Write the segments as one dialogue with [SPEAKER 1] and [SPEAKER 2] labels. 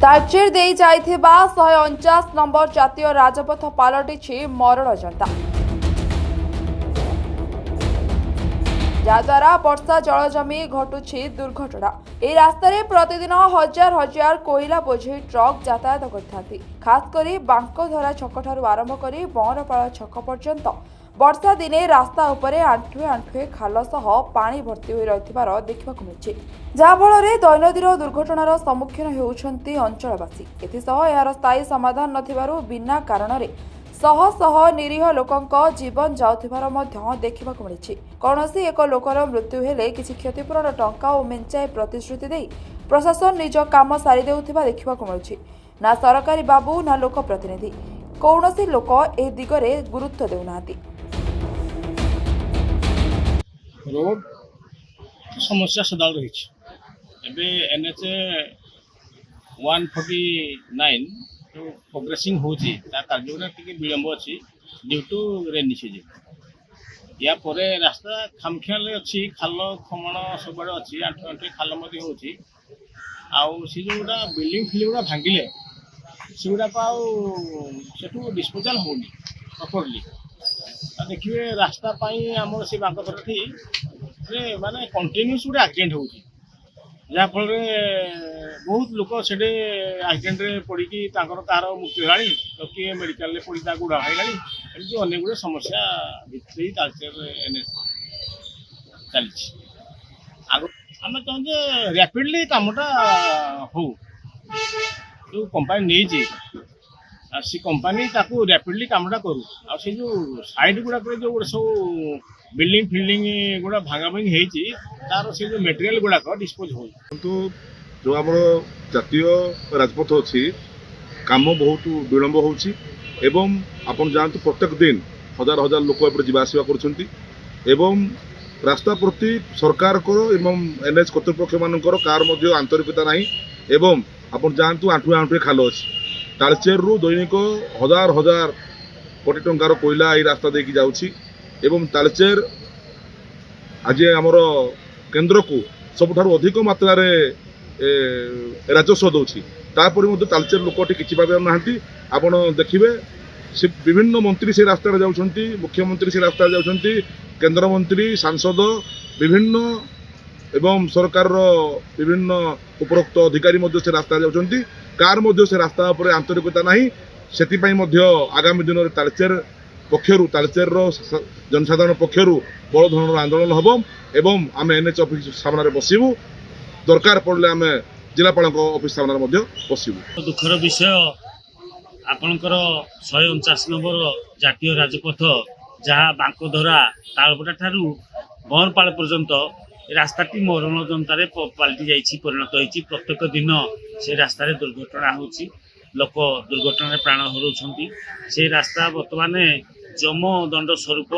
[SPEAKER 1] ତାଳଚେର ଦେଇ ଯାଇଥିବା 149 ନମ୍ବର ଜାତୀୟ ରାଜପଥ ପାଲଟିଛି ମରଣ ଯନ୍ତା। ଯାହାଦ୍ୱାରା ବର୍ଷା ଜଳ ଜମି ଘଟୁଛି ଦୁର୍ଘଟଣା। ଏହି ରାସ୍ତାରେ ପ୍ରତିଦିନ ହଜାର ହଜାର କୋଇଲା ବୋଝେଇ ଟ୍ରକ୍ ଯାତାୟାତ କରିଥାନ୍ତି। ଖାସ୍ କରି ବାଙ୍କଧରା ଛକଠାରୁ ଆରମ୍ଭ କରି ବଅଁରପାଳ ଛକ ପର୍ଯ୍ୟନ୍ତ ବର୍ଷା ଦିନେ ରାସ୍ତା ଉପରେ ଆଣ୍ଠୁଏ ଆଣ୍ଠୁଏ ଖାଲ ସହ ପାଣି ଭର୍ତ୍ତି ହୋଇ ରହିଥିବାର ଦେଖିବାକୁ ମିଳିଛି, ଯାହାଫଳରେ ଦୈନନ୍ଦିନ ଦୁର୍ଘଟଣାର ସମ୍ମୁଖୀନ ହେଉଛନ୍ତି ଅଞ୍ଚଳବାସୀ। ଏଥିସହ ଏହାର ସ୍ଥାୟୀ ସମାଧାନ ନଥିବାରୁ ବିନା କାରଣରେ ଶହ ଶହ ନିରୀହ ଲୋକଙ୍କ ଜୀବନ ଯାଉଥିବାର ମଧ୍ୟ ଦେଖିବାକୁ ମିଳିଛି। କୌଣସି ଏକ ଲୋକର ମୃତ୍ୟୁ ହେଲେ କିଛି କ୍ଷତିପୂରଣ ଟଙ୍କା ଓ ମେଞ୍ଚାଏ ପ୍ରତିଶ୍ରୁତି ଦେଇ ପ୍ରଶାସନ ନିଜ କାମ ସାରି ଦେଉଥିବା ଦେଖିବାକୁ ମିଳୁଛି। ନା ସରକାରୀ ବାବୁ ନା ଲୋକ ପ୍ରତିନିଧି କୌଣସି ଲୋକ ଏ ଦିଗରେ ଗୁରୁତ୍ୱ ଦେଉନାହାନ୍ତି।
[SPEAKER 2] रोड समस्या सदा रही एनएच 149 जो प्रोग्रेसिंग होची कार्य टी विलंब अच्छी ड्यू टू रेनी सीजन। या परे रास्ता खामखियाल अच्छी खाल खमण सब अच्छी आंठु आंठु खाल होची से जोड़ा बिल्डिंग फिल्ड गुड़ा भांगिले से गुड़ाक आठू डिस्पोजाल होनी प्रॉपर्ली। देखिए रास्ता आम से बांकथी माने कंटिन्यूस गोटे एक्सीडेंट हो जहाँफल बहुत लोक से एक्सीडेंट पड़ी तार मृत्यु है तो किए मेडिकल पड़ी गुड़ा है एमती अनेक गुड़े समस्या भितर तालचेर एनएच चली आग आम चाहूँ रैपिडली कमटा हो जो कंपनी नहीं सी कंपनी ताकू रैपिडली कामटा करू आ से जो साइड गुड़ाक जो सब बिल्डिंग फिल्डिंग गुड़ा भांगा भांगी होती तार से जो मटेरियल गुड़ाक डिस्पोज हो
[SPEAKER 3] जो आम जातीय राजपथ अच्छी काम बहुत विलंब होची एवं आपण जानतु प्रत्येक दिन हजार हजार लोक एपटे जावासवा कर रास्ता प्रति सरकार को एवं एनएच कर्तृपक्ष मानकर कार मध्य आंतरिकता नहीं एवं आपण जानतु आंठुए आंठुए खाल अच्छी तालचेर रु दैनिक हजार हजार कोटी टंकार कोयला ये रास्ता देकी जाउछि एवं तालचेर आज आमर केन्द्र को सबुठारु अधिक मात्रा रे राजस्व दउछि तापर मध्य तालचेर लोकटी किछि पाबे नाहंती। आपण देखिबे से विभिन्न मंत्री से रास्ता जाउछंती, मुख्यमंत्री से रास्ता जाउछंती, केंद्र मंत्री सांसद विभिन्न एवं सरकार विभिन्न उपरोक्त अधिकारी मध्य से रास्ता जाउछंती कार मध्य से रास्ता पर आंतरिकता नहीं से आगामी दिन में तालचेर पक्षर तालचेर जनसाधारण पक्षर बड़ धरण आंदोलन हम एवं आम एनएच ऑफिस सामने बसबू दरकार पड़े आम जिलापाल ऑफिस सामने बसबू।
[SPEAKER 4] दुखर विषय आपणकर 149 नंबर जातीय राजपथ जहाँ बांकधरा तालपटा ठारू बहरपाल पर्यंत रास्ताटी मरण जनतार पलटि जाइए परिणत होती। प्रत्येक दिन से रास्तार दुर्घटना होची लोक दुर्घटना प्राण हराउछंती। से रास्ता बर्तमान जम दंड स्वरूप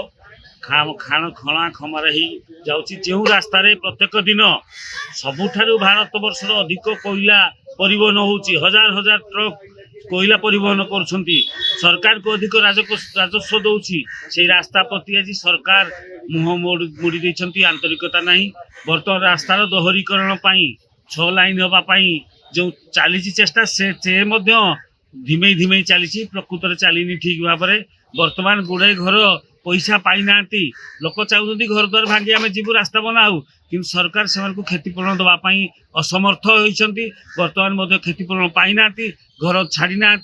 [SPEAKER 4] खाण खणा खमार ही जाउची। जो रास्ता प्रत्येक दिन सबुठारु भारत वर्षर अधिक कोयला परिवहन होची हजार हजार ट्रक कोयला परिवहन करुछंती। सरकार को अधिक राजस्व दउची से रास्ता प्रति आज सरकार मुह मोड़ी देछंती आंतरिकता नहीं। बर्तमान रास्तार दोहरीकरण 6 लाइन होगापाई जो चली चेष्टा से धीमे धीमे चली प्रकृत चलनी ठीक भाव में। बर्तमान गुड़े घर पैसा पाई ना लोक चाहते घर द्वार भांगी आम जीव रास्ता बनाऊ कि सरकार से क्षतिपूरण देवाई असमर्थ होती। बर्तमान क्षतिपूरण पाई ना घर छाड़ी ना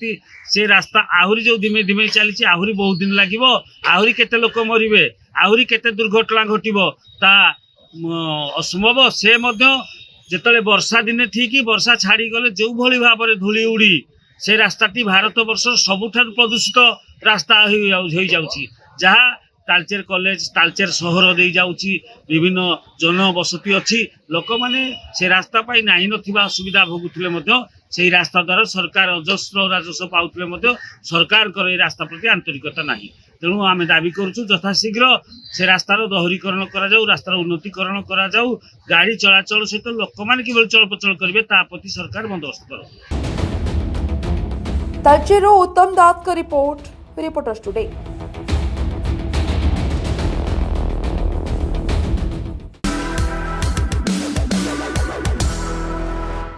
[SPEAKER 4] से रास्ता आहरी जो धीमे धीमे चली आहरी बहुत दिन लगे आहरी केते लोक मरबे आहरी केते दुर्घटना घटब ता असंभव। से जिते वर्षा दिने ठीक वर्षा छाड़ी गले जो भली भाव में धूली उड़ी से रास्ताटी भारत वर्ष सबुठारु प्रदूषित रास्ता हो जाउची जहाँ तालचेर कॉलेज तालचेर सहर दे जाउची विभिन्न जनबसती अच्छी लोक मैंने से रास्ता पाई नहीं नथिबा असुविधा भोगुथिले से रास्ता द्वारा सरकार अजस्र राजस्व पाउथिले सरकार कर रास्ता प्रति आंतरिकता नहीं। तेणु आम दाबी करुचु यथाशीघ्र से रास्तार दोहरीकरण करा जाऊ रास्तार उन्नतीकरण करा जाऊ गाड़ी चलाचल सहित लोक मैंने किभଳି चलप्रचल करेंगे ता प्रति सरकार बंदोबस्त कर।
[SPEAKER 1] तालचेर उत्तम दास का रिपोर्टर्स टुडे।